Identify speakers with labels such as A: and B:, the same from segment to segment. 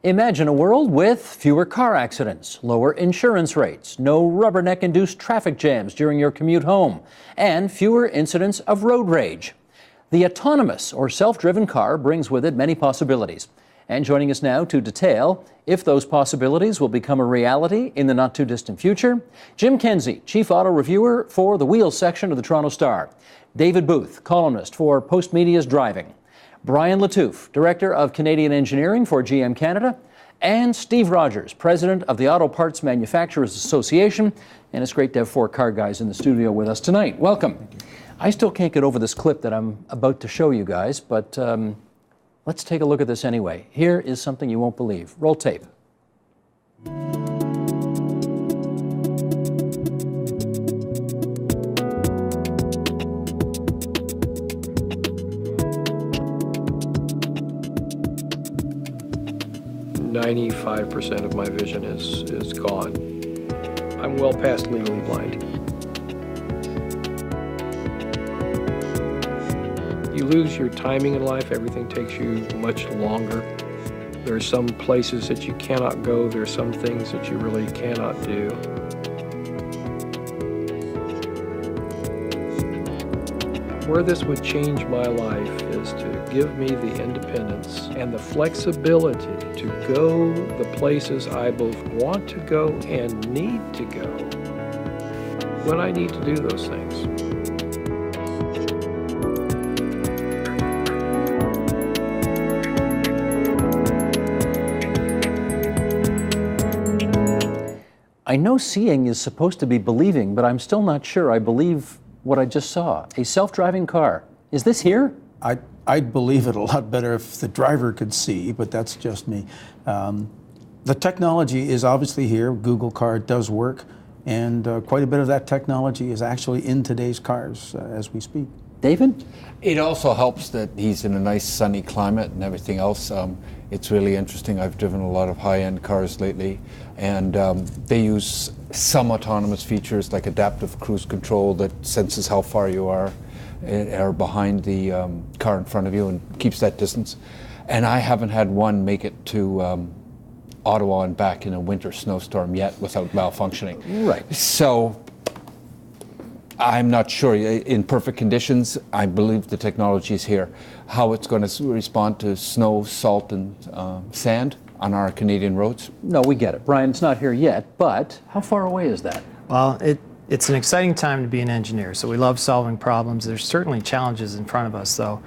A: Imagine a world with fewer car accidents, lower insurance rates, no rubberneck-induced traffic jams during your commute home, and fewer incidents of road rage. The autonomous or self-driven car brings with it many possibilities. And joining us now to detail if those possibilities will become a reality in the not-too-distant future, Jim Kenzie, Chief Auto Reviewer for the Wheels section of the Toronto Star, David Booth, columnist for Postmedia's Driving, Brian Latouf, Director of Canadian Engineering for GM Canada, and Steve Rogers, President of the Auto Parts Manufacturers Association. And it's great to have four car guys in the studio with us tonight. Welcome. I still can't get over this clip that I'm about to show you guys, but let's take a look at this anyway. Here is something you won't believe. Roll tape.
B: 95% of my vision is gone. I'm well past legally blind. You lose your timing in life, everything takes you much longer. There are some places that you cannot go, there are some things that you really cannot do. Where this would change my life is to give me the independence and the flexibility to go the places I both want to go and need to go when I need to do those things.
A: I know seeing is supposed to be believing, but I'm still not sure I believe what I just saw. A self-driving car. Is this here?
C: I'd believe it a lot better if the driver could see, but that's just me. The technology is obviously here. Google Car does work, and quite a bit of that technology is actually in today's cars as we speak.
A: David?
D: It also helps that he's in a nice sunny climate and everything else. It's really interesting. I've driven a lot of high-end cars lately, and they use some autonomous features like adaptive cruise control that senses how far you are behind the car in front of you and keeps that distance. And I haven't had one make it to Ottawa and back in a winter snowstorm yet without malfunctioning.
A: Right.
D: So I'm not sure. In perfect conditions, I believe the technology is here. How it's going to respond to snow, salt, and sand on our Canadian roads?
A: No, we get it. Brian, it's not here yet, but how far away is that?
E: Well, it's an exciting time to be an engineer, so we love solving problems. There's certainly challenges in front of us, though.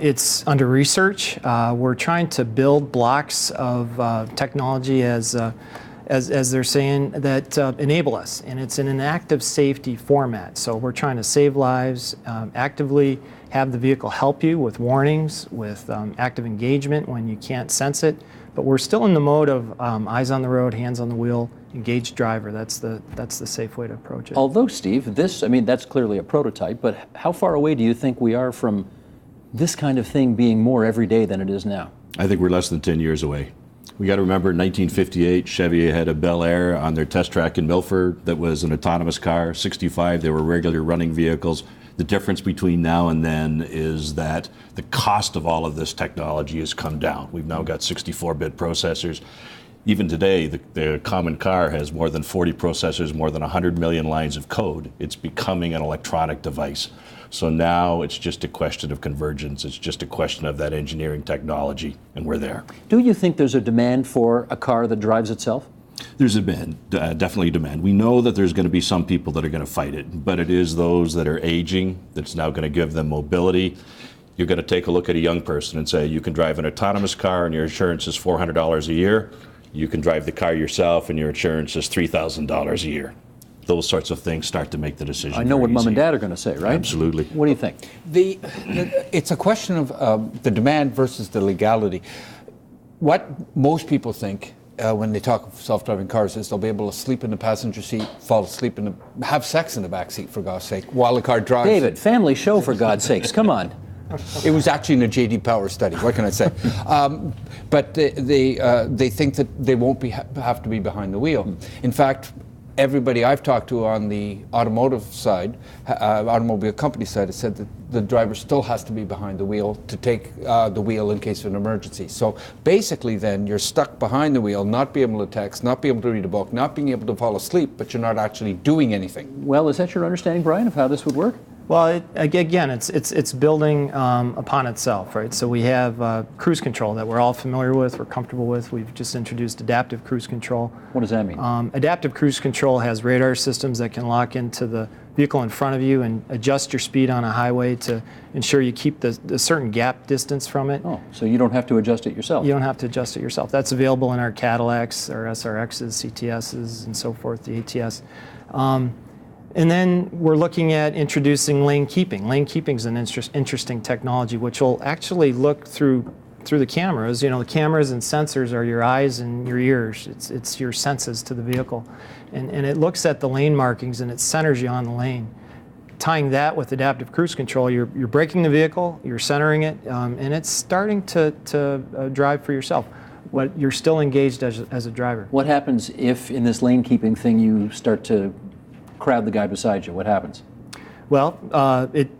E: It's under research. We're trying to build blocks of technology as they're saying, that enable us, and it's in an active safety format. So we're trying to save lives, actively have the vehicle help you with warnings, with active engagement when you can't sense it. But we're still in the mode of eyes on the road, hands on the wheel, engaged driver. That's the safe way to approach it.
A: Although, Steve, that's clearly a prototype, but how far away do you think we are from this kind of thing being more everyday than it is now?
F: I think we're less than 10 years away. We got to remember in 1958, Chevy had a Bel Air on their test track in Milford that was an autonomous car. 65, they were regular running vehicles. The difference between now and then is that the cost of all of this technology has come down. We've now got 64-bit processors. Even today, the common car has more than 40 processors, more than 100 million lines of code. It's becoming an electronic device. So now it's just a question of convergence. It's just a question of that engineering technology, and we're there.
A: Do you think there's a demand for a car that drives itself?
F: There's a demand, definitely demand. We know that there's going to be some people that are going to fight it, but it is those that are aging that's now going to give them mobility. You're going to take a look at a young person and say, you can drive an autonomous car and your insurance is $400 a year. You can drive the car yourself and your insurance is $3,000 a year. Those sorts of things start to make the decision.
A: I know what Mom and Dad are going to say, right?
F: Absolutely.
A: What do you think?
D: It's a question of the demand versus the legality. What most people think when they talk of self-driving cars is they'll be able to sleep in the passenger seat, fall asleep have sex in the back seat, for God's sake, while the car drives.
A: David, family show, for God's sakes, come on.
D: It was actually in a J.D. Power study. What can I say? But they think that they won't have to be behind the wheel. In fact, everybody I've talked to on the automotive side, automobile company side, has said that the driver still has to be behind the wheel to take the wheel in case of an emergency. So basically then you're stuck behind the wheel, not being able to text, not being able to read a book, not being able to fall asleep, but you're not actually doing anything.
A: Well, is that your understanding, Brian, of how this would work?
E: Well, again, it's building upon itself, right? So we have cruise control that we're all familiar with, we're comfortable with. We've just introduced adaptive cruise control.
A: What does that mean?
E: Adaptive cruise control has radar systems that can lock into the vehicle in front of you and adjust your speed on a highway to ensure you keep the certain gap distance from it.
A: Oh, so you don't have to adjust it yourself?
E: You don't have to adjust it yourself. That's available in our Cadillacs, our SRXs, CTSs, and so forth, the ATS. And then we're looking at introducing lane keeping. Lane keeping is an interesting technology which will actually look through the cameras. You know, the cameras and sensors are your eyes and your ears. It's your senses to the vehicle. And it looks at the lane markings and it centers you on the lane. Tying that with adaptive cruise control, you're braking the vehicle, you're centering it, and it's starting to drive for yourself. But you're still engaged as a driver.
A: What happens if in this lane keeping thing you start to crowd the guy beside you? What happens?
E: Well,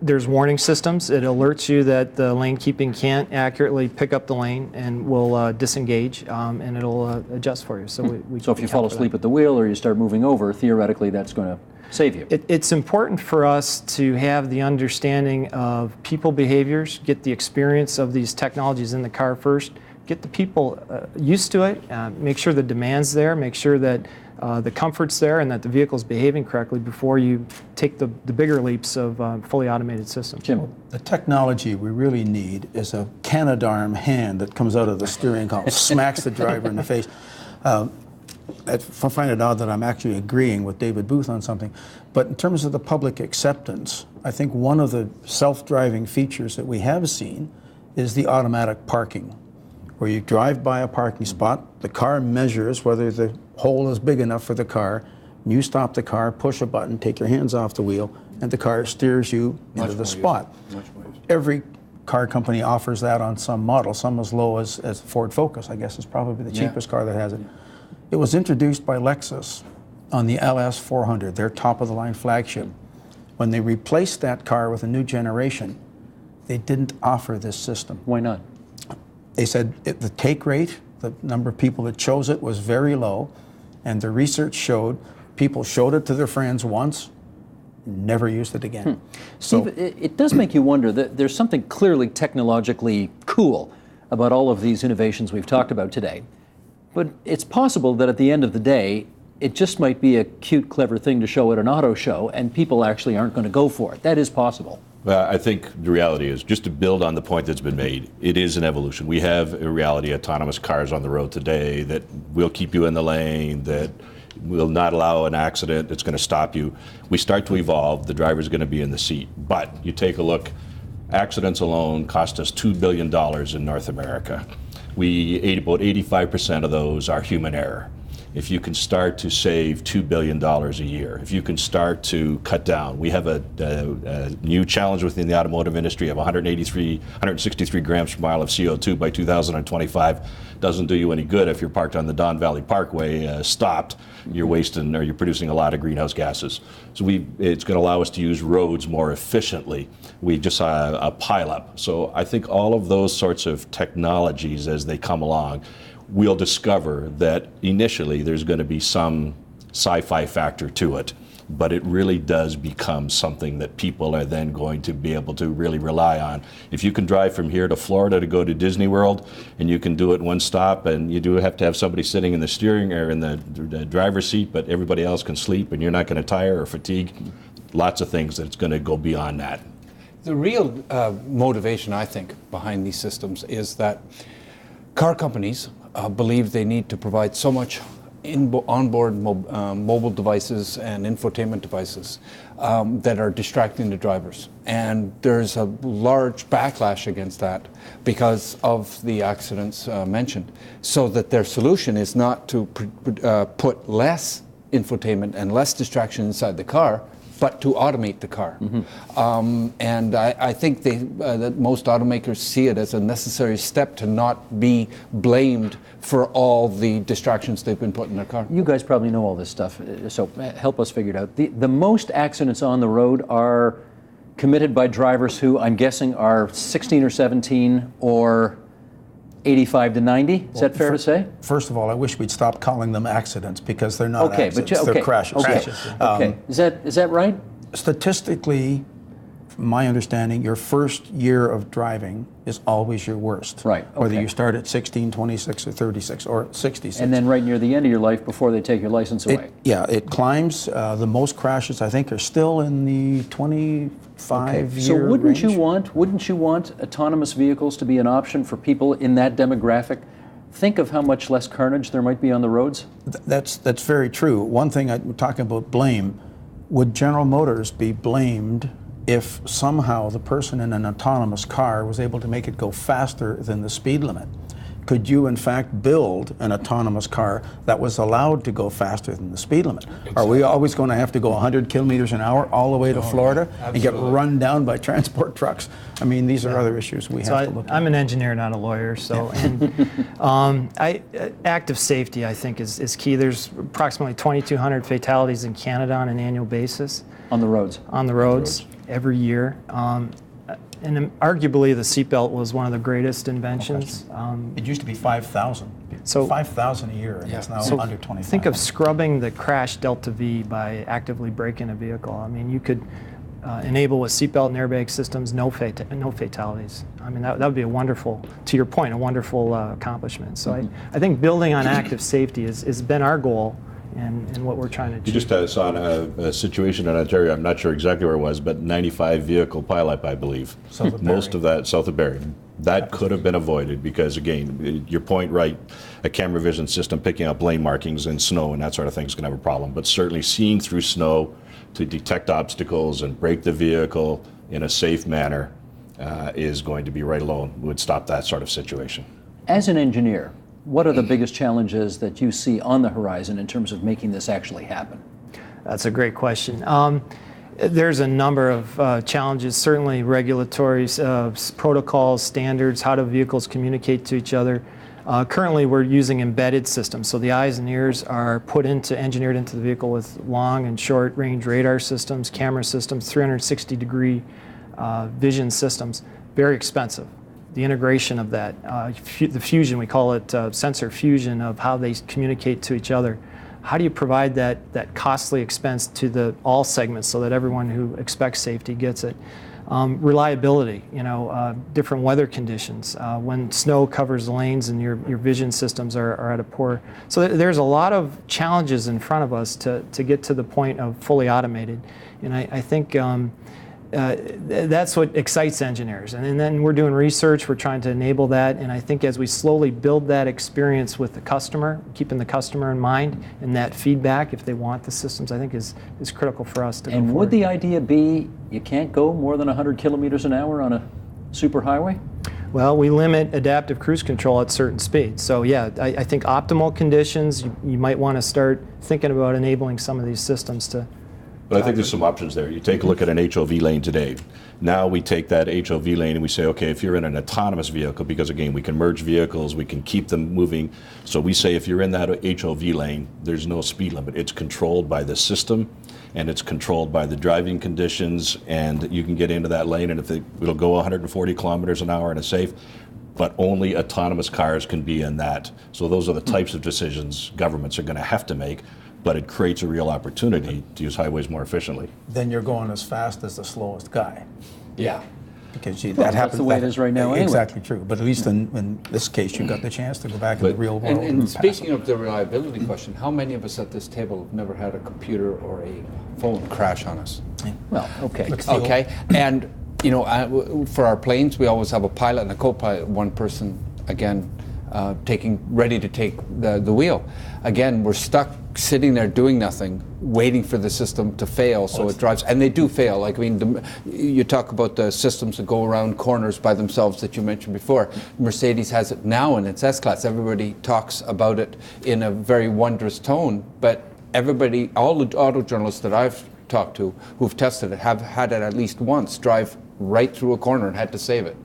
E: there's warning systems. It alerts you that the lane keeping can't accurately pick up the lane and will disengage, and it'll adjust for you. So
A: So if you fall asleep at the wheel or you start moving over, theoretically that's going to save you.
E: It's important for us to have the understanding of people behaviors, get the experience of these technologies in the car first, get the people used to it, make sure the demand's there, make sure that the comfort's there and that the vehicle's behaving correctly before you take the bigger leaps of fully automated systems.
A: Jim?
C: The technology we really need is a Canadarm hand that comes out of the steering column, smacks the driver in the face. I find it odd that I'm actually agreeing with David Booth on something, but in terms of the public acceptance, I think one of the self-driving features that we have seen is the automatic parking, where you drive by a parking spot, the car measures whether the hole is big enough for the car, you stop the car, push a button, take your hands off the wheel, and the car steers you into the spot. Every car company offers that on some model, some as low as Ford Focus, I guess is probably the cheapest car that has it. It was introduced by Lexus on the LS400, their top-of-the-line flagship. When they replaced that car with a new generation, they didn't offer this system.
A: Why not?
C: They said the take rate, the number of people that chose it was very low, and the research showed people showed it to their friends once, never used it again. So
A: Steve, it does make you wonder that there's something clearly technologically cool about all of these innovations we've talked about today. But it's possible that at the end of the day, it just might be a cute, clever thing to show at an auto show, and people actually aren't going to go for it. That is possible.
F: Well, I think the reality is, just to build on the point that's been made, it is an evolution. We have a reality autonomous cars on the road today that will keep you in the lane, that will not allow an accident that's going to stop you. We start to evolve, the driver's going to be in the seat. But you take a look, accidents alone cost us $2 billion in North America. About 85% of those are human error. If you can start to save $2 billion a year, if you can start to cut down, we have a new challenge within the automotive industry of 163 grams per mile of CO2 by 2025. Doesn't do you any good if you're parked on the Don Valley Parkway, stopped. You're wasting, or you're producing a lot of greenhouse gases. So it's going to allow us to use roads more efficiently. We just saw a pileup. So I think all of those sorts of technologies, as they come along, we'll discover that initially there's going to be some sci-fi factor to it, but it really does become something that people are then going to be able to really rely on. If you can drive from here to Florida to go to Disney World, and you can do it one stop, and you do have to have somebody sitting in the steering or in the driver's seat, but everybody else can sleep and you're not going to tire or fatigue, lots of things that's going to go beyond that.
D: The real motivation, I think, behind these systems is that car companies believe they need to provide so much onboard mobile devices and infotainment devices that are distracting the drivers. And there's a large backlash against that because of the accidents mentioned. So that their solution is not to put less infotainment and less distraction inside the car, but to automate the car. And I think that most automakers see it as a necessary step to not be blamed for all the distractions they've been put in their car.
A: You guys probably know all this stuff, so help us figure it out. The most accidents on the road are committed by drivers who, I'm guessing, are 16 or 17 or 85 to 90. Is that fair to say?
C: First of all, I wish we'd stop calling them accidents because they're not accidents. They're crashes.
A: Okay. Is that right?
C: Statistically, from my understanding, your first year of driving is always your worst.
A: Right.
C: Whether you start at 16, 26, or 36, or 66.
A: And then right near the end of your life before they take your license away.
C: It climbs. The most crashes, I think, are still in the 25-year
A: So wouldn't
C: range.
A: you want autonomous vehicles to be an option for people in that demographic? Think of how much less carnage there might be on the roads.
C: That's very true. One thing, we're talking about blame. Would General Motors be blamed if somehow the person in an autonomous car was able to make it go faster than the speed limit? Could you, in fact, build an autonomous car that was allowed to go faster than the speed limit? Exactly. Are we always going to have to go 100 kilometers an hour all the way to Florida and get run down by transport trucks? I mean, these are other issues we have to look at.
E: I'm an engineer, not a lawyer, so active safety, I think, is key. There's approximately 2,200 fatalities in Canada on an annual basis.
A: On the roads?
E: On the roads, every year. And arguably, the seatbelt was one of the greatest inventions.
C: It used to be 5,000.
E: So
C: 5,000 a year, and it's now under 25.
E: Think of scrubbing the crash delta V by actively braking a vehicle. I mean, you could enable with seatbelt and airbag systems no fatalities. I mean, that would be a wonderful, to your point, a wonderful accomplishment. So I think building on active safety has been our goal. And what we're trying to achieve.
F: You just saw a situation in Ontario, I'm not sure exactly where it was, but 95 vehicle pileup, I believe. Most of that south of Barrie. That could have been avoided because, again, your point right, a camera vision system picking up lane markings in snow and that sort of thing is going to have a problem. But certainly seeing through snow to detect obstacles and brake the vehicle in a safe manner is going to be right alone, would stop that sort of situation.
A: As an engineer, what are the biggest challenges that you see on the horizon in terms of making this actually happen?
E: That's a great question. There's a number of challenges, certainly regulatory protocols, standards, how do vehicles communicate to each other. Currently, we're using embedded systems, so the eyes and ears are engineered into the vehicle with long and short range radar systems, camera systems, 360-degree vision systems. Very expensive. The integration of that, the fusion, we call it sensor fusion of how they communicate to each other. How do you provide that costly expense to all segments so that everyone who expects safety gets it? Reliability, different weather conditions. When snow covers the lanes and your vision systems are at a poor. So there's a lot of challenges in front of us to get to the point of fully automated. And I think that's what excites engineers. And then we're doing research, we're trying to enable that, and I think as we slowly build that experience with the customer, keeping the customer in mind, and that feedback, if they want the systems, I think is critical for us to go forward.
A: And would the idea be you can't go more than 100 kilometers an hour on a superhighway?
E: Well, we limit adaptive cruise control at certain speeds. So yeah, I think optimal conditions, you might want to start thinking about enabling some of these systems to.
F: But I think there's some options there. You take a look at an HOV lane today. Now we take that HOV lane and we say, okay, if you're in an autonomous vehicle, because again, we can merge vehicles, we can keep them moving. So we say if you're in that HOV lane, there's no speed limit. It's controlled by the system and it's controlled by the driving conditions, and you can get into that lane and it'll go 140 kilometers an hour and it's safe, but only autonomous cars can be in that. So those are the types of decisions governments are going to have to make. But it creates a real opportunity to use highways more efficiently.
C: Then you're going as fast as the slowest guy.
A: Yeah.
C: Because
A: that happens. That's the way it is right now anyway.
C: Exactly true. But at least in this case, you got the chance to go back in the real world.
D: And speaking of the reliability question, how many of us at this table have never had a computer or a phone crash on us?
A: Well, okay.
D: Okay. And, for our planes, we always have a pilot and a co-pilot, one person, again, ready to take the wheel. Again, we're stuck sitting there doing nothing, waiting for the system to fail so it drives. And they do fail. Like, you talk about the systems that go around corners by themselves that you mentioned before. Mercedes has it now in its S-Class. Everybody talks about it in a very wondrous tone, but all the auto journalists that I've talked to who've tested it have had it at least once drive right through a corner and had to save it.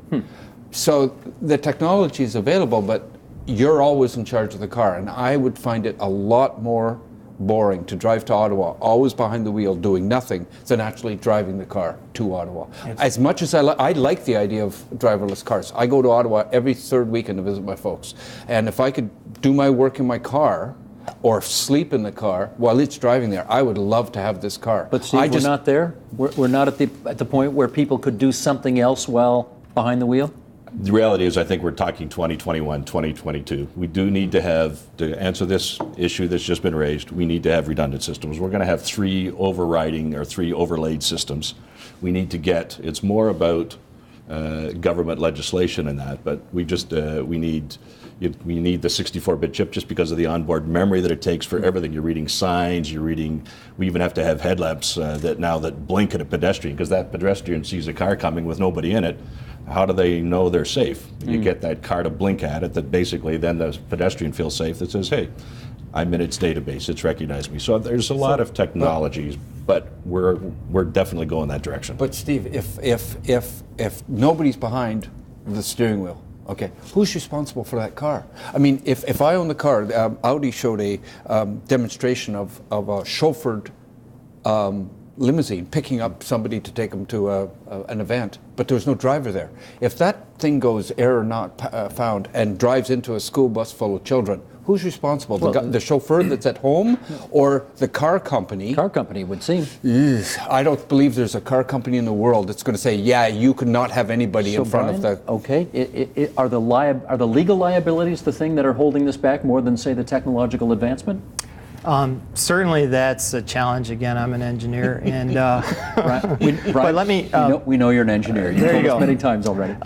D: So the technology is available, but you're always in charge of the car, and I would find it a lot more boring to drive to Ottawa, always behind the wheel doing nothing, than actually driving the car to Ottawa. As much as I like the idea of driverless cars. I go to Ottawa every third weekend to visit my folks, and if I could do my work in my car or sleep in the car while it's driving there, I would love to have this car.
A: But Steve, we're not there? We're not at the point where people could do something else while behind the wheel?
F: The reality is, I think we're talking 2021, 2022. We do need to have, to answer this issue that's just been raised, we need to have redundant systems. We're going to have 3 overriding or 3 overlaid systems. We need to get, it's more about government legislation and that, but we just, we need the 64-bit chip just because of the onboard memory that it takes for everything. You're reading signs, we even have to have headlamps that blink at a pedestrian, because that pedestrian sees a car coming with nobody in it. How do they know they're safe? You get that car to blink at it, that basically then the pedestrian feels safe, that says, hey, I'm in its database, it's recognized me. So there's a lot of technologies, but we're definitely going that direction.
D: But Steve, if nobody's behind the steering wheel, okay, who's responsible for that car? I mean, if I own the car, Audi showed a demonstration of a chauffeured limousine picking up somebody to take them to an event, but there was no driver there. If that thing goes error not found and drives into a school bus full of children, who's responsible? Well, the chauffeur that's at home, or the car company?
A: Car company would seem.
D: I don't believe there's a car company in the world that's going to say, yeah, you could not have anybody in front of the...
A: Okay, are the legal liabilities the thing that are holding this back more than, say, the technological advancement?
E: Certainly that's a challenge. Again, I'm an engineer, and
A: but let me... we know you're an engineer. You've told us many times already.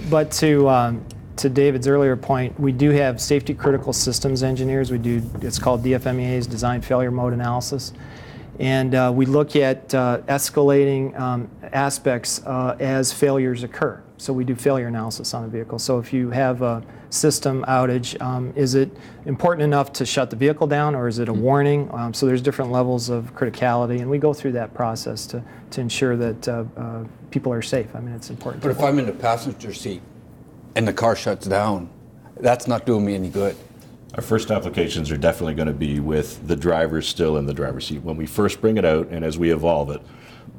E: But to David's earlier point, we do have safety critical systems engineers. We do, it's called DFMEA's design failure mode analysis. And we look at escalating aspects as failures occur. So we do failure analysis on a vehicle. So if you have a system outage, is it important enough to shut the vehicle down, or is it a warning? So there's different levels of criticality, and we go through that process to ensure that people are safe. I mean, it's important.
D: But if I'm in the passenger seat and the car shuts down, that's not doing me any good.
F: Our first applications are definitely going to be with the driver still in the driver's seat. When we first bring it out, and as we evolve it,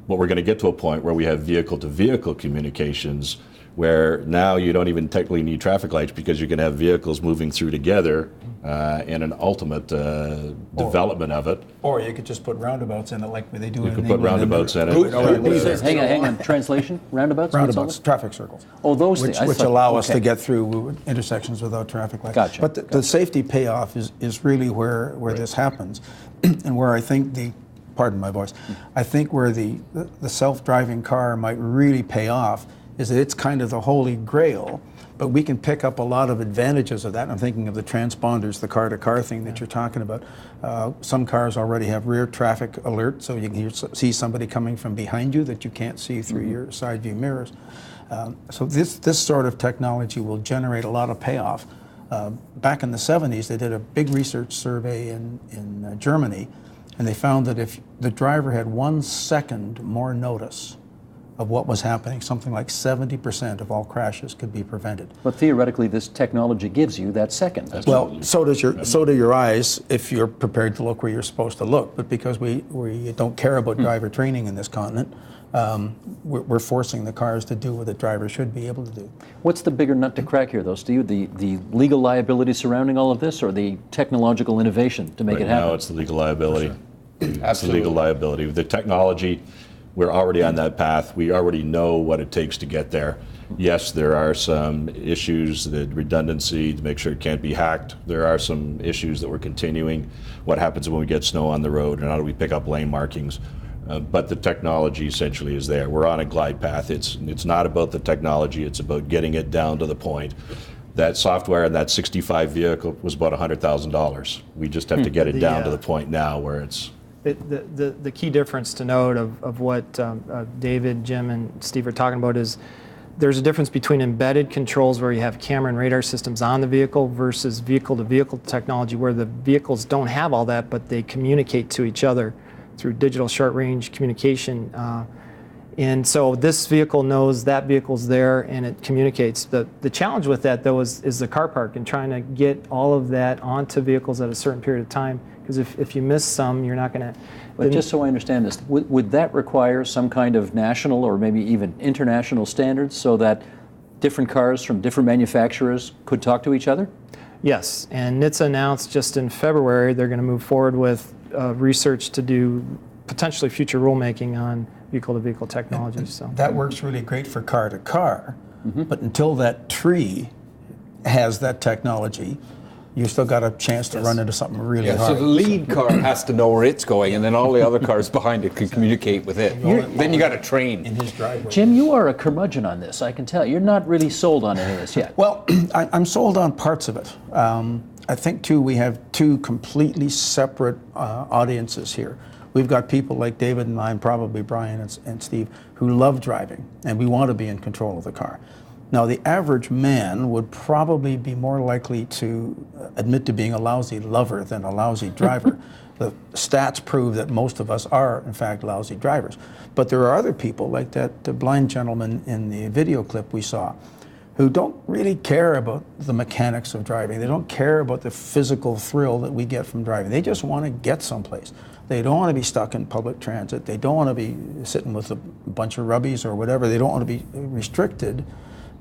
F: what we're going to get to a point where we have vehicle-to-vehicle communications, where now you don't even technically need traffic lights, because you're going to have vehicles moving through together in an ultimate development of it.
C: Or you could just put roundabouts in it like they do in England.
F: You could put roundabouts in it.
A: Hang on. Translation? Roundabouts?
C: Roundabouts, traffic circles.
A: Oh, those things.
C: Which allow us to get through intersections without traffic lights.
A: Gotcha.
C: But the safety payoff is really where this happens, and where I think pardon my voice, I think where the self-driving car might really pay off is that it's kind of the holy grail, but we can pick up a lot of advantages of that. I'm thinking of the transponders, the car-to-car thing that you're talking about. Some cars already have rear traffic alert, so you can see somebody coming from behind you that you can't see through your side view mirrors. So this sort of technology will generate a lot of payoff. Back in the 70s, they did a big research survey in Germany, and they found that if the driver had 1 second more notice of what was happening, something like 70% of all crashes could be prevented.
A: But theoretically, this technology gives you that second.
C: Well, so do your eyes if you're prepared to look where you're supposed to look. But because we don't care about driver training in this continent, we're forcing the cars to do what the driver should be able to do.
A: What's the bigger nut to crack here, though, Steve? The legal liability surrounding all of this, or the technological innovation to make it happen?
F: Right now, it's the legal liability. It's the legal liability. The technology, we're already on that path. We already know what it takes to get there. Yes, there are some issues, the redundancy to make sure it can't be hacked. There are some issues that we're continuing. What happens when we get snow on the road, and how do we pick up lane markings? But the technology essentially is there. We're on a glide path. It's not about the technology, it's about getting it down to the point. That software in that 65 vehicle was about $100,000. We just have to get it down to the point now where it's...
E: The key difference to note of what David, Jim, and Steve are talking about is there's a difference between embedded controls where you have camera and radar systems on the vehicle versus vehicle-to-vehicle technology where the vehicles don't have all that, but they communicate to each other through digital short-range communication. And so this vehicle knows that vehicle's there and it communicates. The challenge with that, though, is the car park and trying to get all of that onto vehicles at a certain period of time. Because if you miss some, you're not going to...
A: But just so I understand this, would that require some kind of national or maybe even international standards so that different cars from different manufacturers could talk to each other?
E: Yes, and NHTSA announced just in February they're going to move forward with research to do potentially future rulemaking on vehicle-to-vehicle technology. So
C: that works really great for car to car, but until that tree has that technology, you still got a chance to run into something really hard.
D: So the lead car has to know where it's going, and then all the other cars behind it can communicate with it. Then you got to train.
C: In his driveway.
A: Jim, you are a curmudgeon on this, I can tell. You're not really sold on any of this yet.
C: Well, I'm sold on parts of it. I think, too, we have two completely separate audiences here. We've got people like David and I, and probably Brian and Steve, who love driving, and we want to be in control of the car. Now, the average man would probably be more likely to admit to being a lousy lover than a lousy driver. The stats prove that most of us are, in fact, lousy drivers. But there are other people, like that blind gentleman in the video clip we saw, who don't really care about the mechanics of driving. They don't care about the physical thrill that we get from driving. They just want to get someplace. They don't want to be stuck in public transit. They don't want to be sitting with a bunch of rubbies or whatever. They don't want to be restricted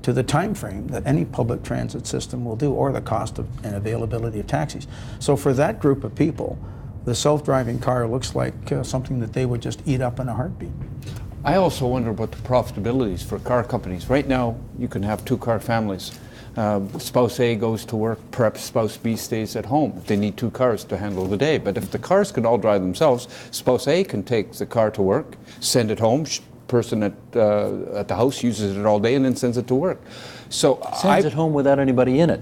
C: to the time frame that any public transit system will do, or the cost of and availability of taxis. So for that group of people, the self-driving car looks like something that they would just eat up in a heartbeat.
D: I also wonder about the profitabilities for car companies. Right now, you can have two-car families. Spouse A goes to work, perhaps spouse B stays at home. They need two cars to handle the day. But if the cars can all drive themselves, spouse A can take the car to work, send it home, person at the house uses it all day and then sends it to work. So
A: Sends it home without anybody in it.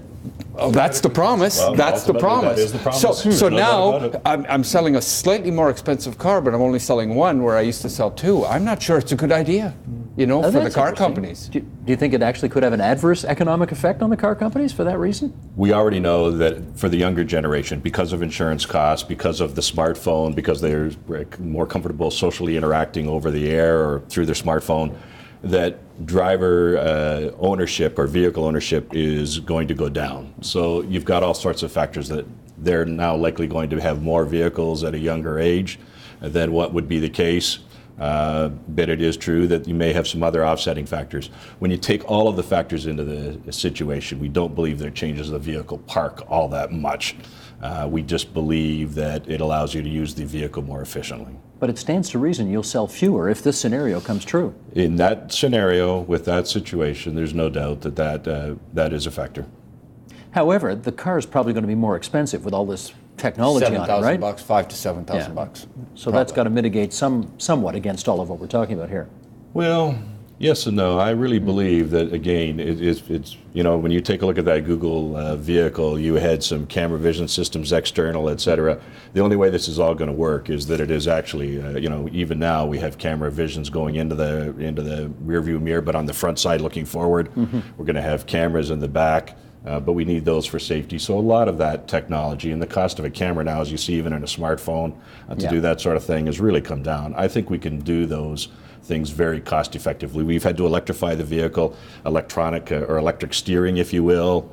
D: Oh, that's the promise.
F: Well,
D: that's the promise.
F: that is the promise.
D: So
F: No
D: now
F: doubt about it.
D: I'm selling a slightly more expensive car, but I'm only selling one where I used to sell two. I'm not sure it's a good idea, for the
A: That's
D: car
A: interesting.
D: companies.
A: Do you think it actually could have an adverse economic effect on the car companies for that reason?
F: We already know that for the younger generation, because of insurance costs, because of the smartphone, because they're more comfortable socially interacting over the air or through their smartphone, that driver ownership or vehicle ownership is going to go down. So you've got all sorts of factors that they're now likely going to have more vehicles at a younger age than what would be the case. But it is true that you may have some other offsetting factors. When you take all of the factors into the situation, we don't believe that it changes the vehicle park all that much. We just believe that it allows you to use the vehicle more efficiently.
A: But it stands to reason you'll sell fewer if this scenario comes true.
F: In that scenario, with that situation, there's no doubt that is a factor.
A: However, the car is probably going to be more expensive with all this technology on it, right?
D: $7,000, $5,000 to $7,000.
A: So that's got to mitigate somewhat against all of what we're talking about here.
F: Well, yes and no. I really believe that, again, it's when you take a look at that Google vehicle, you had some camera vision systems, external, et cetera. The only way this is all going to work is that it is actually, even now we have camera visions going into the rear view mirror, but on the front side looking forward, we're going to have cameras in the back. But we need those for safety. So a lot of that technology and the cost of a camera now, as you see even in a smartphone, to do that sort of thing has really come down. I think we can do those things very cost effectively. We've had to electrify the vehicle, electronic or electric steering, if you will,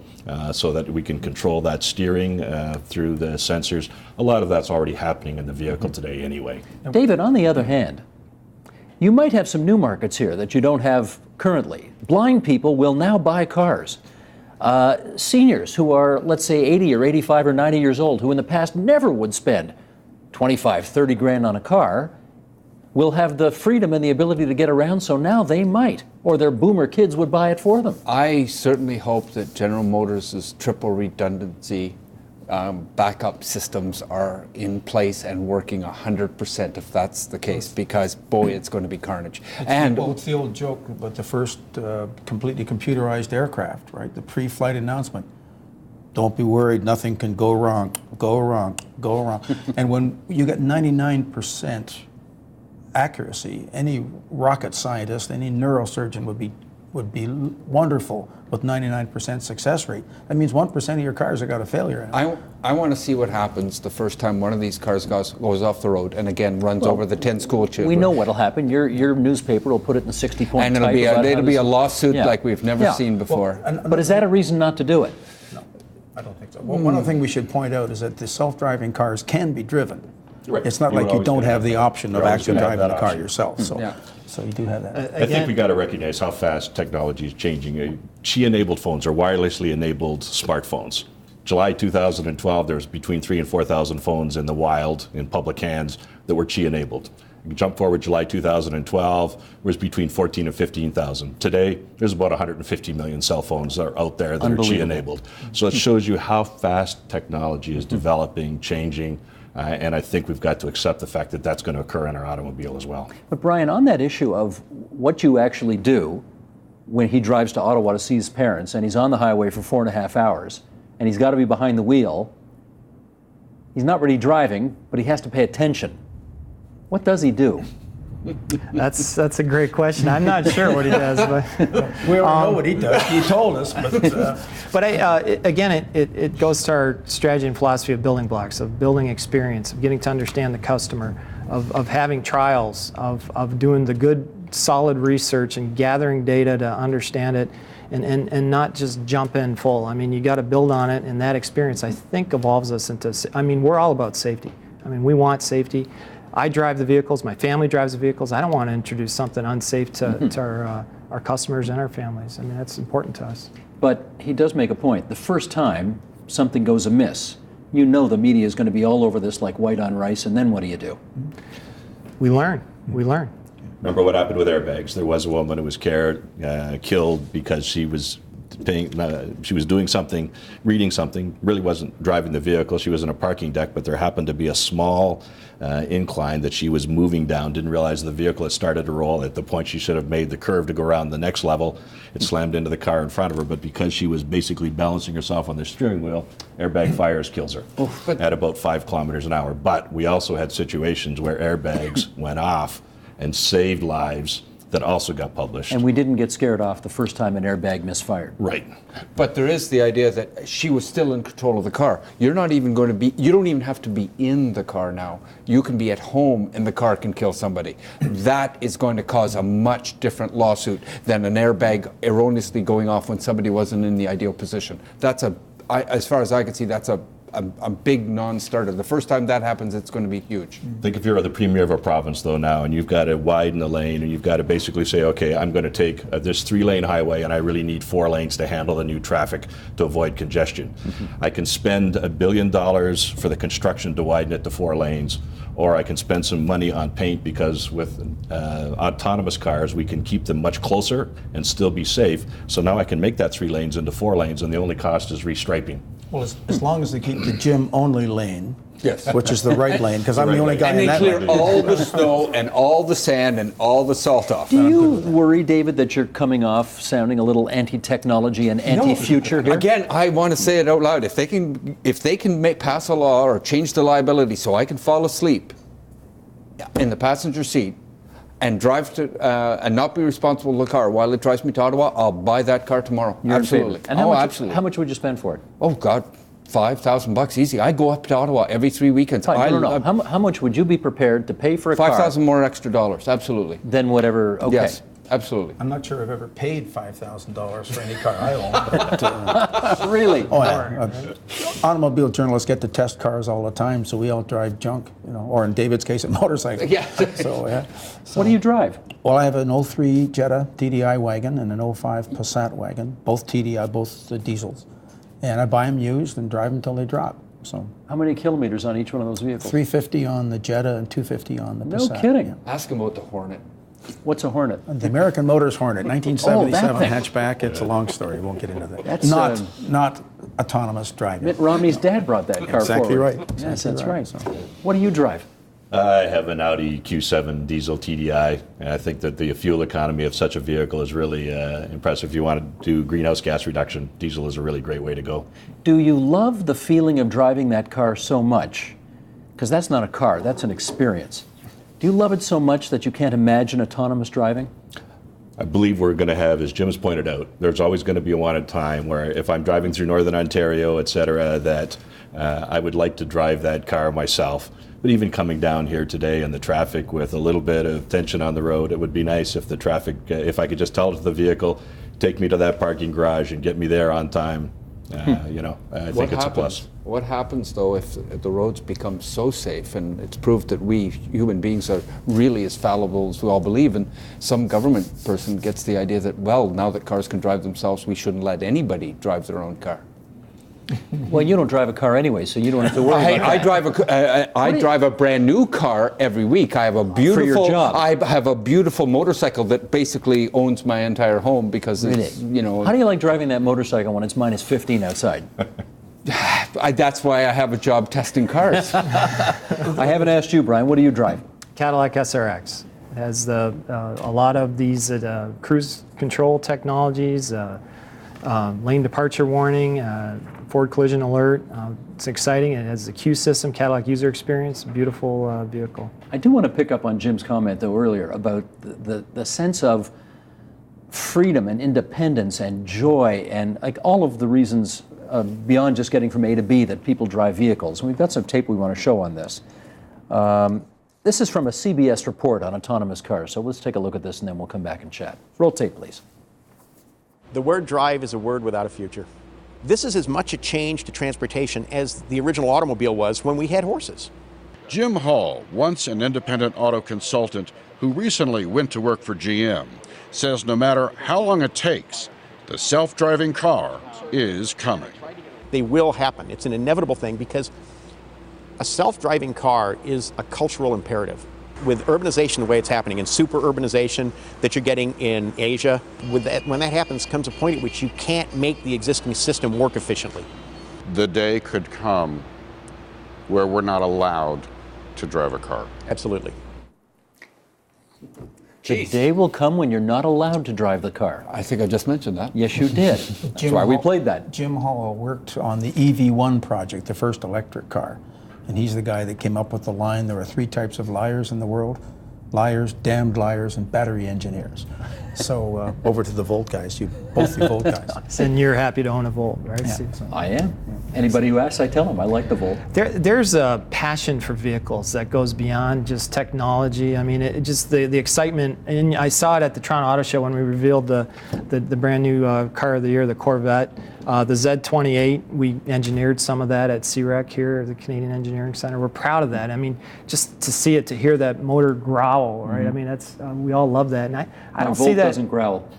F: so that we can control that steering through the sensors. A lot of that's already happening in the vehicle today anyway.
A: David, on the other hand, you might have some new markets here that you don't have currently. Blind people will now buy cars. Seniors who are, let's say, 80 or 85 or 90 years old, who in the past never would spend 25, 30 grand on a car, will have the freedom and the ability to get around, so now they might, or their boomer kids would buy it for them.
D: I certainly hope that General Motors' triple redundancy backup systems are in place and working 100% if that's the case, because boy, it's going to be carnage.
C: It's the old joke about the first completely computerized aircraft, right? The pre-flight announcement. Don't be worried, nothing can go wrong, go wrong, go wrong. And when you get 99% accuracy, any rocket scientist, any neurosurgeon would be would be wonderful with 99% success rate. That means 1% of your cars have got a failure in it.
D: I want to see what happens the first time one of these cars goes off the road and again runs over the 10 school children.
A: We know what'll happen. Your newspaper will put it in 60-point
D: and
A: type.
D: It'll be a lawsuit
A: Yeah.
D: like we've never
A: Yeah.
D: seen before.
A: But is that a reason not to do it?
C: No, I don't think so. Well, one other thing we should point out is that the self-driving cars can be driven.
F: Right.
C: It's not
F: You
C: like
F: would
C: you
F: always
C: don't
F: gonna
C: have
F: have
C: the
F: that.
C: option of
F: You're always
C: actually
F: gonna have
C: driving the
F: that
C: car
F: option.
C: yourself. So,
D: Yeah.
C: so you do have that.
F: I think we got to recognize how fast technology is changing. Qi-enabled phones are wirelessly enabled smartphones. July 2012, there was between 3,000 and 4,000 phones in the wild, in public hands, that were Qi-enabled. You can jump forward July 2012, there was between 14 and 15,000. Today, there's about 150 million cell phones that are out there that are Qi-enabled. So it shows you how fast technology is developing, changing, and I think we've got to accept the fact that that's going to occur in our automobile as well.
A: But Brian, on that issue of what you actually do when he drives to Ottawa to see his parents and he's on the highway for 4.5 hours and he's got to be behind the wheel, he's not really driving, but he has to pay attention. What does he do?
E: That's a great question. I'm not sure what he does, but
C: We already know what he does. He told us, but
E: again, it goes to our strategy and philosophy of building blocks, of building experience, of getting to understand the customer, of having trials, of doing the good, solid research and gathering data to understand it, and not just jump in full. I mean, you got to build on it, and that experience, I think, evolves us into. I mean, we're all about safety. I mean, we want safety. I drive the vehicles, my family drives the vehicles. I don't want to introduce something unsafe to our customers and our families. I mean, that's important to us.
A: But he does make a point. The first time something goes amiss, you know the media is going to be all over this like white on rice, and then what do you do?
E: We learn. We learn.
F: Remember what happened with airbags? There was a woman who was killed because she was doing something, reading something, really wasn't driving the vehicle. She was in a parking deck, but there happened to be a small incline that she was moving down, didn't realize the vehicle had started to roll. At the point she should have made the curve to go around the next level, it slammed into the car in front of her, but because she was basically balancing herself on the steering wheel, airbag fires, kills her at about 5 kilometers an hour. But we also had situations where airbags went off and saved lives that also got published.
A: And we didn't get scared off the first time an airbag misfired.
F: Right.
D: But there is the idea that she was still in control of the car. You're not even going to be, you don't even have to be in the car now. You can be at home and the car can kill somebody. That is going to cause a much different lawsuit than an airbag erroneously going off when somebody wasn't in the ideal position. That's as far as I can see, that's a big non-starter. The first time that happens, it's going to be huge.
F: Think if you're the premier of a province, though, now, and you've got to widen the lane, and you've got to basically say, okay, I'm going to take this 3-lane highway, and I really need 4 lanes to handle the new traffic to avoid congestion. I can spend $1 billion for the construction to widen it to 4 lanes, or I can spend some money on paint, because with autonomous cars, we can keep them much closer and still be safe. So now I can make that 3 lanes into 4 lanes, and the only cost is restriping.
C: well, as long as they keep the gym-only lane,
D: Yes.
C: which is the right lane, because I'm the only guy
D: And
C: in
D: they
C: that
D: clear
C: lane.
D: all the snow and all the sand and all the salt off.
A: Do you worry, David, that you're coming off sounding a little anti-technology and anti-future here?
D: Again, I want to say it out loud. If they can pass a law or change the liability so I can fall asleep in the passenger seat and drive to and not be responsible for the car while it drives me to Ottawa, I'll buy that car tomorrow.
A: You're in
D: Absolutely.
A: favor. And how much,
D: absolutely.
A: how much would you spend for it?
D: Oh God, $5,000 easy. I go up to Ottawa every 3 weekends.
A: Fine, no. How much would you be prepared to pay for a car?
D: $5,000 more extra dollars. Absolutely.
A: Than whatever. Okay.
D: Yes. Absolutely.
C: I'm not sure I've ever paid $5,000 for any car I own. But,
A: Really?
C: oh, yeah. Automobile journalists get to test cars all the time, so we all drive junk, or in David's case, a motorcycle.
D: Yeah.
C: So, yeah.
A: What do you drive?
C: Well, I have an 03 Jetta TDI wagon and an 05 Passat wagon, both TDI, both the diesels. And I buy them used and drive them until they drop. So
A: How many kilometers on each one of those vehicles?
C: 350 on the Jetta and 250 on the
A: No
C: Passat.
A: kidding.
C: Yeah.
D: Ask him about the Hornet.
A: What's a Hornet?
C: The American Motors Hornet, 1977
A: thing.
C: hatchback. It's a long story. We won't get into that.
A: That's,
C: not autonomous driving.
A: Mitt Romney's dad brought that car
C: Exactly
A: forward.
C: right.
A: Yes,
C: Exactly
A: that's
C: right.
A: right.
C: So-
A: What do you drive?
F: I have an Audi Q7 diesel TDI, and I think that the fuel economy of such a vehicle is really impressive. If you want to do greenhouse gas reduction, diesel is a really great way to go.
A: Do you love the feeling of driving that car so much? Because that's not a car, that's an experience. Do you love it so much that you can't imagine autonomous driving?
F: I believe we're going to have, as Jim's pointed out, there's always going to be a wanted time where if I'm driving through Northern Ontario, et cetera, that I would like to drive that car myself. But even coming down here today in the traffic with a little bit of tension on the road, it would be nice if the traffic, if I could just tell the vehicle, take me to that parking garage and get me there on time. I think it's a plus.
D: What happens though if the roads become so safe, and it's proved that we human beings are really as fallible as we all believe, and some government person gets the idea that, well, now that cars can drive themselves, we shouldn't let anybody drive their own car.
A: Well, you don't drive a car anyway, so you don't have to worry about that.
D: I drive a brand new car every week. I have a beautiful.
A: For your job.
D: I have a beautiful motorcycle that basically owns my entire home because it's,
A: How do you like driving that motorcycle when it's minus 15 outside?
D: That's why I have a job testing cars.
A: I haven't asked you, Brian. What do you drive?
E: Cadillac SRX. It has a lot of these cruise control technologies, lane departure warning, forward collision alert. It's exciting. It has the Q system, Cadillac user experience. Beautiful vehicle.
A: I do want to pick up on Jim's comment, though, earlier about the sense of freedom and independence and joy and like all of the reasons beyond just getting from A to B that people drive vehicles. And we've got some tape we want to show on this. This is from a CBS report on autonomous cars. So let's take a look at this and then we'll come back and chat. Roll tape, please.
G: The word drive is a word without a future. This is as much a change to transportation as the original automobile was when we had horses.
H: Jim Hall, once an independent auto consultant who recently went to work for GM, says no matter how long it takes, the self-driving car is coming.
G: They will happen. It's an inevitable thing because a self-driving car is a cultural imperative. With urbanization the way it's happening, and super urbanization that you're getting in Asia, when that happens comes a point at which you can't make the existing system work efficiently.
H: The day could come where we're not allowed to drive a car.
G: Absolutely.
A: The day will come when you're not allowed to drive the car.
D: I think I just mentioned that.
A: Yes, you did. That's why we played that.
C: Jim Hall worked on the EV1 project, the first electric car. And he's the guy that came up with the line, there are 3 types of liars in the world: liars, damned liars, and battery engineers. So over to the Volt guys, both the Volt guys.
E: And you're happy to own a Volt, right,
C: Yeah.
E: Steve?
A: I am. Anybody who asks, I tell them I like the Volt.
E: There's a passion for vehicles that goes beyond just technology. I mean, just the excitement, and I saw it at the Toronto Auto Show when we revealed the brand new car of the year, the Corvette. The Z28, we engineered some of that at CREC here, at the Canadian Engineering Center. We're proud of that. I mean, just to see it, to hear that motor growl, right? I mean, that's we all love that, and I don't see that.
A: My Volt doesn't growl.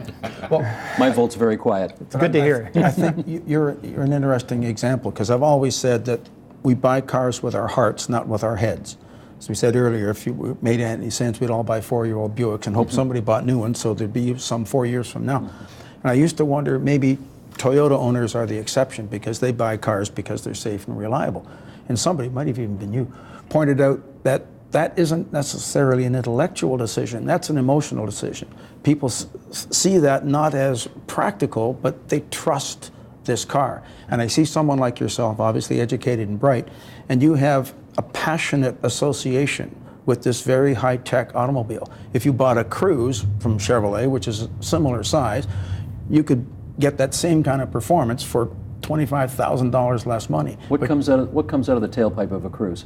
A: My Volt's very quiet.
E: It's good to hear.
C: I think you're an interesting example, because I've always said that we buy cars with our hearts, not with our heads. As we said earlier, if it made any sense, we'd all buy 4-year-old Buicks and hope somebody bought new ones, so there'd be some 4 years from now. And I used to wonder, maybe Toyota owners are the exception because they buy cars because they're safe and reliable. And somebody, might have even been you, pointed out that that isn't necessarily an intellectual decision, that's an emotional decision. People see that not as practical, but they trust this car. And I see someone like yourself, obviously educated and bright, and you have a passionate association with this very high-tech automobile. If you bought a Cruze from Chevrolet, which is a similar size, you could get that same kind of performance for $25,000 less money.
A: What comes out of the tailpipe of a Cruze?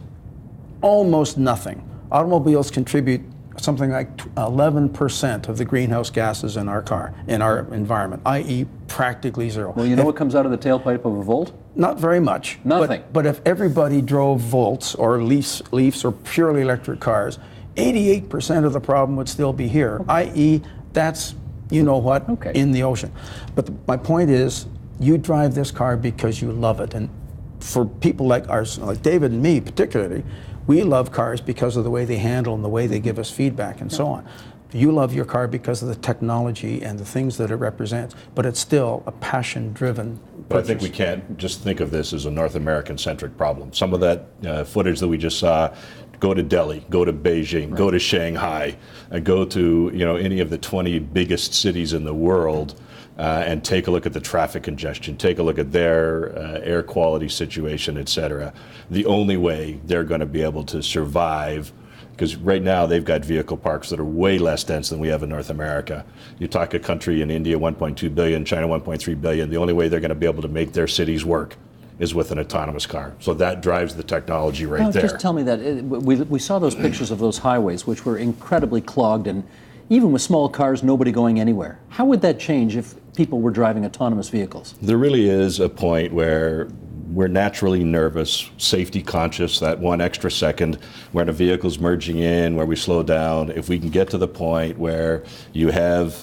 C: Almost nothing. Automobiles contribute something like 11% of the greenhouse gases in our car, in our environment, i.e. practically zero.
A: Well, you know what comes out of the tailpipe of a Volt?
C: Not very much.
A: Nothing.
C: But if everybody drove Volts or Leafs or purely electric cars, 88% of the problem would still be here, i.e. that's, you know what, in the ocean. But my point is, you drive this car because you love it. And for people like ours, like David and me particularly, we love cars because of the way they handle and the way they give us feedback and so on. You love your car because of the technology and the things that it represents, but it's still a passion-driven purchase.
F: But I think we can't just think of this as a North American-centric problem. Some of that footage that we just saw, go to Delhi, go to Beijing, go to Shanghai, go to any of the 20 biggest cities in the world, and take a look at the traffic congestion, take a look at their air quality situation, et cetera. The only way they're going to be able to survive Because right now they've got vehicle parks that are way less dense than we have in North America. You talk a country in India, 1.2 billion, China, 1.3 billion. The only way they're going to be able to make their cities work is with an autonomous car. So that drives the technology right there.
A: Just tell me that. We saw those pictures of those highways, which were incredibly clogged, and even with small cars, nobody going anywhere. How would that change if people were driving autonomous vehicles?
F: There really is a point where we're naturally nervous, safety conscious, that one extra second when a vehicle's merging in, where we slow down. If we can get to the point where you have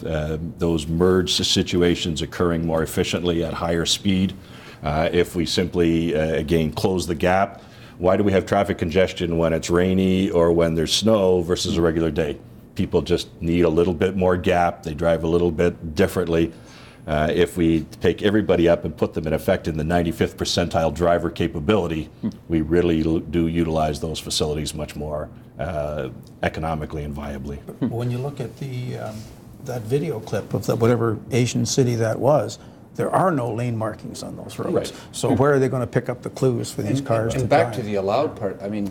F: those merged situations occurring more efficiently at higher speed, if we simply, again, close the gap. Why do we have traffic congestion when it's rainy or when there's snow versus a regular day? People just need a little bit more gap. They drive a little bit differently. If we take everybody up and put them in effect in the 95th percentile driver capability, we really do utilize those facilities much more economically and viably.
C: When you look at that video clip of whatever Asian city that was, there are no lane markings on those roads.
F: Right.
C: So where are they going to pick up the clues for these cars to
D: And back
C: drive?
D: to the allowed part, I mean,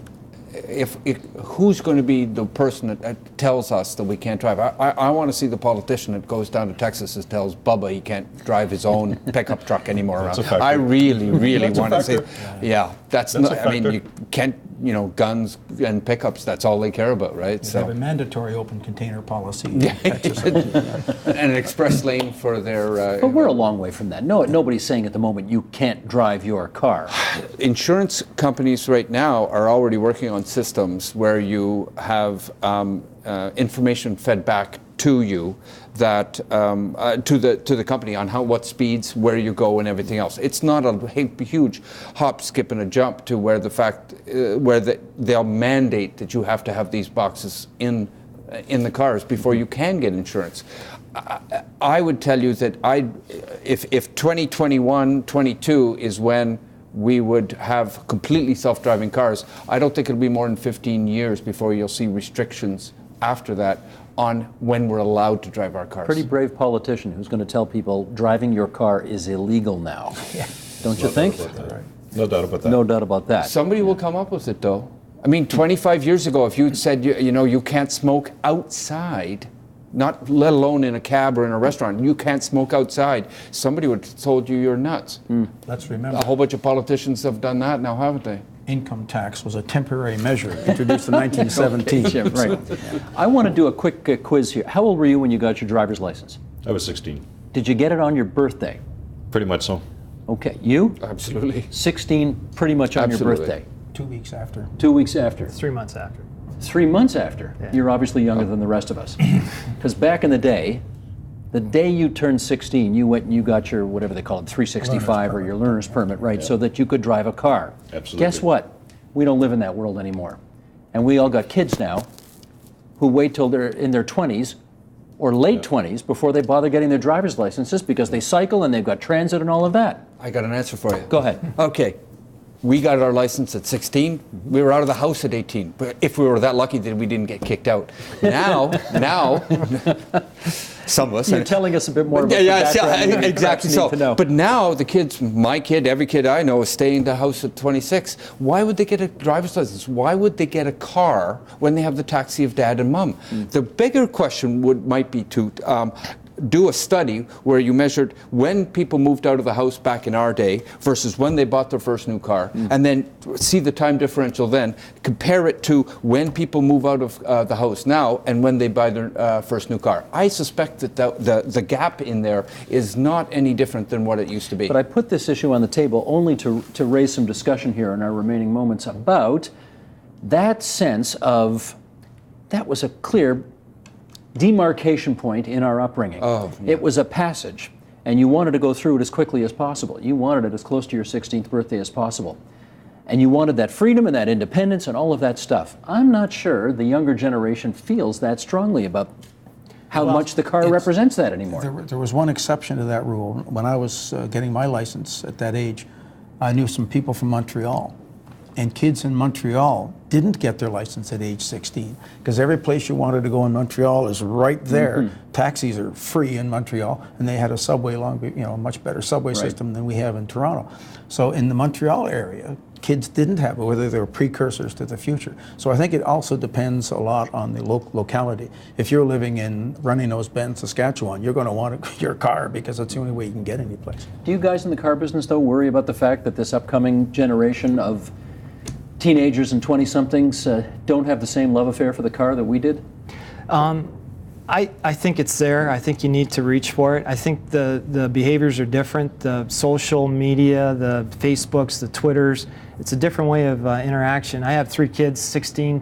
D: if who's going to be the person that tells us that we can't drive? I want to see the politician that goes down to Texas and tells Bubba he can't drive his own pickup truck anymore around. I really want to see. Yeah, that's not. I mean, you can't. You know, guns and pickups. That's all they care about, right?
C: They have a mandatory open container policy.
D: And an express lane for their.
A: But we're a long way from that. No, nobody's saying at the moment you can't drive your car.
D: Insurance companies right now are already working on systems where you have information fed back to you that to the company on what speeds, where you go, and everything else. It's not a huge hop, skip, and a jump to where they'll mandate that you have to have these boxes in the cars before you can get insurance. I would tell you that if 2021, 22 is when we would have completely self-driving cars, I don't think it'll be more than 15 years before you'll see restrictions after that on when we're allowed to drive our cars.
A: Pretty brave politician who's going to tell people driving your car is illegal now. Don't you think?
F: No doubt about that.
A: No doubt about that.
D: Somebody will come up with it, though. I mean, 25 years ago, if you'd said, you can't smoke outside, not let alone in a cab or in a restaurant, you can't smoke outside, somebody would have told you you're nuts.
C: Let's remember,
D: A whole bunch of politicians have done that now, haven't they?
C: income tax was a temporary measure introduced in 1917.
A: Okay, Jim, right. I want to do a quick quiz here. How old were you when you got your driver's license?
F: I was 16.
A: Did you get it on your birthday?
F: Pretty much so.
A: Okay, you?
D: Absolutely.
A: 16, pretty much on
D: Absolutely.
A: your birthday.
C: 2 weeks after.
A: 2 weeks after.
E: 3 months after.
A: 3 months after.
E: Yeah.
A: You're obviously younger than the rest of us. Because back in the day you turned 16, you went and you got your, whatever they call it, 365 or your learner's permit, right, so that you could drive a car.
F: Absolutely.
A: Guess what? We don't live in that world anymore. And we all got kids now who wait till they're in their 20s or late 20s before they bother getting their driver's licenses because they cycle and they've got transit and all of that.
D: I got an answer for you.
A: Go ahead.
D: Okay. We got our license at 16. We were out of the house at 18. But if we were that lucky that we didn't get kicked out. Now, some of us.
A: You're telling us a bit more about the background we
D: exactly
A: perhaps need to know.
D: But now the kids, my kid, every kid I know is staying in the house at 26. Why would they get a driver's license? Why would they get a car when they have the taxi of dad and mom? The bigger question might be to do a study where you measured when people moved out of the house back in our day versus when they bought their first new car, and then see the time differential then, compare it to when people move out of the house now and when they buy their first new car. I suspect that the gap in there is not any different than what it used to be.
A: But I put this issue on the table only to raise some discussion here in our remaining moments about that sense of, that was a clear demarcation point in our upbringing.
D: Oh, yeah.
A: It was a passage, and you wanted to go through it as quickly as possible. You wanted it as close to your 16th birthday as possible. And you wanted that freedom and that independence and all of that stuff. I'm not sure the younger generation feels that strongly about how much the car represents that anymore.
C: There was one exception to that rule. When I was getting my license at that age, I knew some people from Montreal And kids in Montreal didn't get their license at age 16 because every place you wanted to go in Montreal is right there. Taxis are free in Montreal, and they had a subway a much better subway system than we have in Toronto. So in the Montreal area, kids didn't have it, whether they were precursors to the future. So I think it also depends a lot on the locality. If you're living in Runny Nose Bend, Saskatchewan, you're going to want your car because that's the only way you can get any place.
A: Do you guys in the car business, though, worry about the fact that this upcoming generation of teenagers and 20-somethings don't have the same love affair for the car that we did?
E: I think it's there. I think you need to reach for it. I think the behaviors are different. The social media, the Facebooks, the Twitters, it's a different way of interaction. I have 3 kids, 16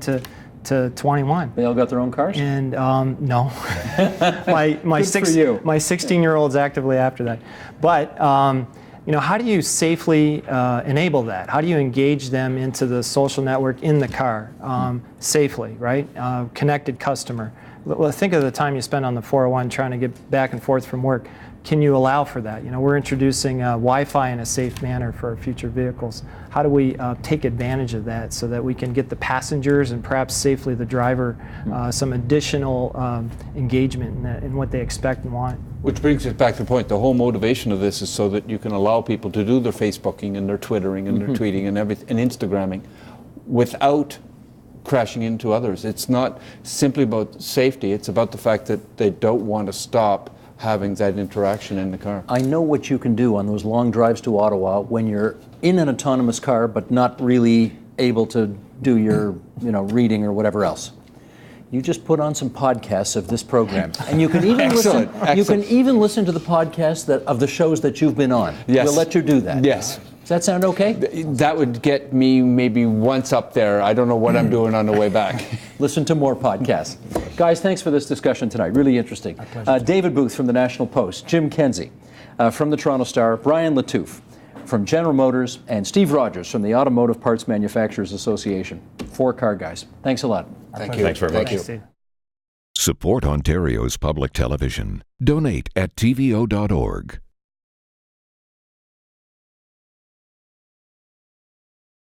E: to 21.
A: They all got their own cars?
E: And no. my 16-year-old's actively after that. But how do you safely enable that? How do you engage them into the social network in the car safely, right? Connected customer. Well, think of the time you spend on the 401 trying to get back and forth from work. Can you allow for that? We're introducing Wi-Fi in a safe manner for future vehicles. How do we take advantage of that so that we can get the passengers and perhaps safely the driver some additional engagement in what they expect and want?
D: Which brings us back to the point. The whole motivation of this is so that you can allow people to do their Facebooking and their Twittering and their tweeting and everything and Instagramming without crashing into others. It's not simply about safety. It's about the fact that they don't want to stop having that interaction in the car.
A: I know what you can do on those long drives to Ottawa when you're in an autonomous car but not really able to do your reading or whatever else. You just put on some podcasts of this program, and you can even listen. You can even listen to the podcasts of the shows that you've been on.
D: Yes.
A: We'll let you do that.
D: Yes.
A: Does that sound okay?
D: That would get me maybe once up there. I don't know what I'm doing on the way back.
A: Listen to more podcasts. Guys, thanks for this discussion tonight. Really interesting. David Booth from the National Post, Jim Kenzie from the Toronto Star, Brian Latouf from General Motors, and Steve Rogers from the Automotive Parts Manufacturers Association. 4 car guys. Thanks a lot.
D: Thank you.
F: Thanks very much.
E: Thanks, Steve.
I: Support Ontario's public television. Donate at tvo.org.